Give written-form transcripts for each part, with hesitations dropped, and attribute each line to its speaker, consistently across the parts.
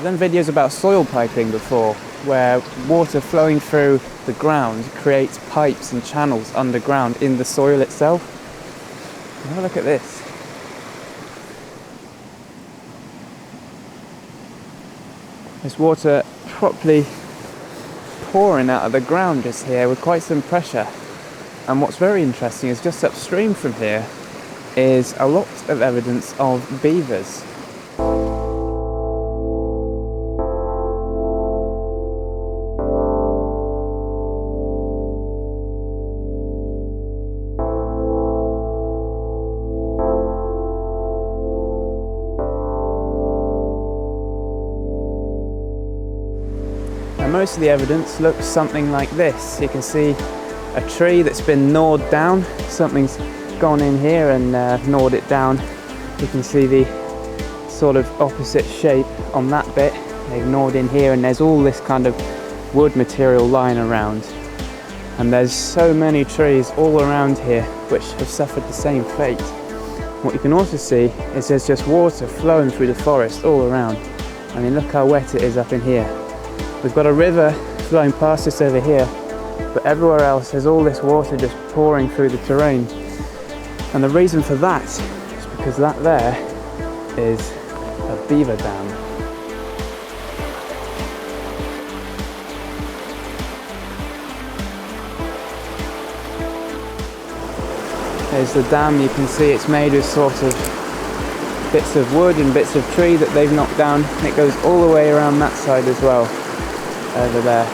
Speaker 1: I've done videos about soil piping before, where water flowing through the ground creates pipes and channels underground in the soil itself. Have a look at this. There's water properly pouring out of the ground just here with quite some pressure. And what's very interesting is just upstream from here is a lot of evidence of beavers. Most of the evidence looks something like this. You can see a tree that's been gnawed down. Something's gone in here and gnawed it down. You can see the sort of opposite shape on that bit. They've gnawed in here, and there's all this kind of wood material lying around. And there's so many trees all around here which have suffered the same fate. What you can also see is there's just water flowing through the forest all around. I mean, look how wet it is up in here. We've got a river flowing past us over here, but everywhere else there's all this water just pouring through the terrain. And the reason for that is because that there is a beaver dam. There's the dam. You can see it's made with sort of bits of wood and bits of tree that they've knocked down. It goes all the way around that side as well. Over there.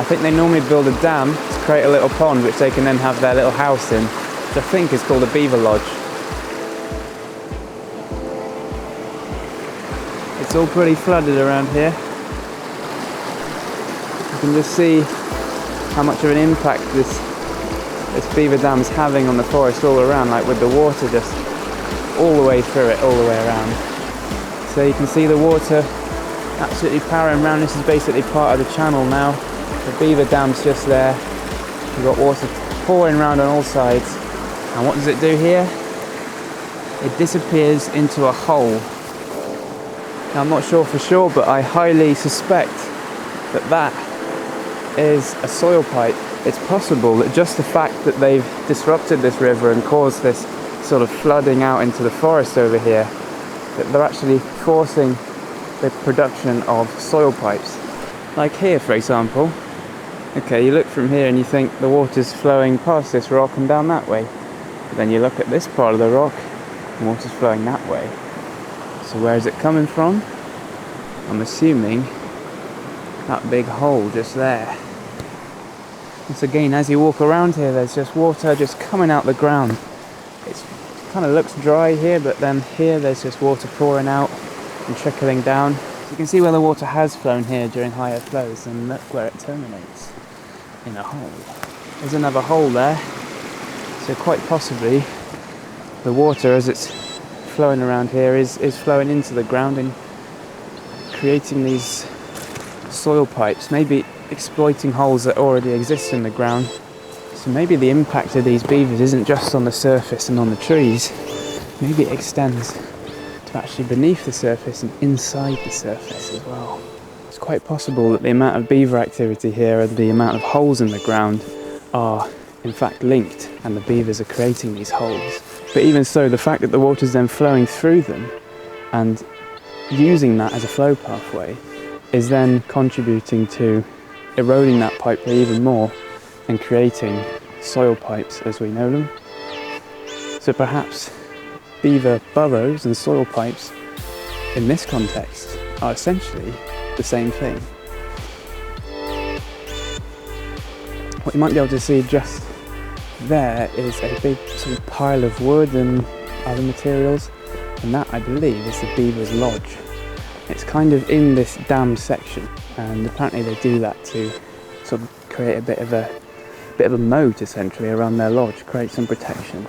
Speaker 1: I think they normally build a dam to create a little pond which they can then have their little house in, which I think is called a beaver lodge. It's all pretty flooded around here. You can just see how much of an impact this beaver dam is having on the forest all around, like with the water just all the way through it, all the way around. So you can see the water absolutely powering around. This is basically part of the channel now. The beaver dam's just there. We've got water pouring around on all sides. And what does it do here? It disappears into a hole. Now, I'm not sure for sure, but I highly suspect that that is a soil pipe. It's possible that just the fact that they've disrupted this river and caused this sort of flooding out into the forest over here, that they're actually forcing the production of soil pipes. Like here, for example. Okay, you look from here and you think the water's flowing past this rock and down that way. But then you look at this part of the rock, the water's flowing that way. So where is it coming from? I'm assuming that big hole just there. Once again, as you walk around here, there's just water just coming out the ground. It kind of looks dry here, but then here there's just water pouring out and trickling down. So you can see where the water has flown here during higher flows, and look where it terminates, in a hole. There's another hole there, so quite possibly the water as it's flowing around here is flowing into the ground and creating these soil pipes, maybe exploiting holes that already exist in the ground. So maybe the impact of these beavers isn't just on the surface and on the trees, maybe it extends actually beneath the surface and inside the surface as well. It's quite possible that the amount of beaver activity here and the amount of holes in the ground are in fact linked, and the beavers are creating these holes. But even so, the fact that the water is then flowing through them and using that as a flow pathway is then contributing to eroding that pipeline even more and creating soil pipes as we know them. So perhaps beaver burrows and soil pipes in this context are essentially the same thing. What you might be able to see just there is a big sort of pile of wood and other materials, and that I believe is the beaver's lodge. It's kind of in this dam section, and apparently they do that to sort of create a bit of a moat essentially around their lodge, create some protection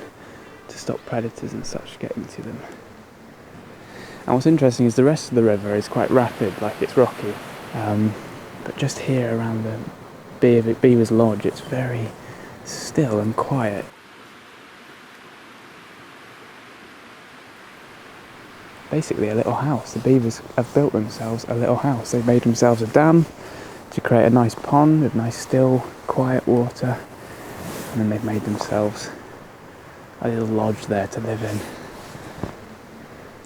Speaker 1: to stop predators and such getting to them. And what's interesting is the rest of the river is quite rapid, like it's rocky, but just here around the beaver's lodge it's very still and quiet. basically a little house. The beavers have built themselves a little house. They've made themselves a dam to create a nice pond with nice, still, quiet water. And then they've made themselves a little lodge there to live in.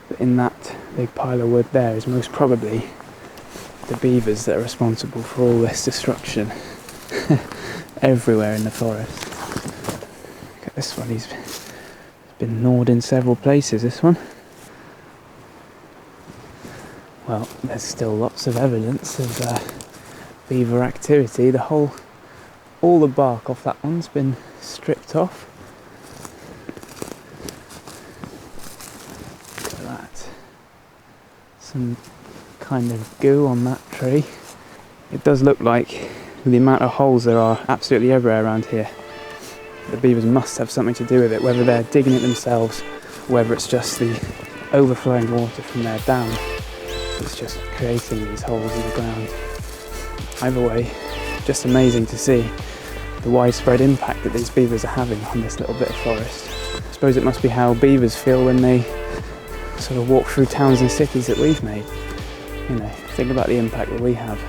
Speaker 1: But in that big pile of wood there is most probably the beavers that are responsible for all this destruction everywhere in the forest. Look at this one, he's been gnawed in several places, this one. Well, there's still lots of evidence of beaver activity. All the bark off that one's been stripped off. Look at that. Some kind of goo on that tree. It does look like, with the amount of holes there are absolutely everywhere around here, the beavers must have something to do with it, whether they're digging it themselves, whether it's just the overflowing water from their dam that's just creating these holes in the ground. Either way, just amazing to see the widespread impact that these beavers are having on this little bit of forest. I suppose it must be how beavers feel when they sort of walk through towns and cities that we've made. You know, think about the impact that we have.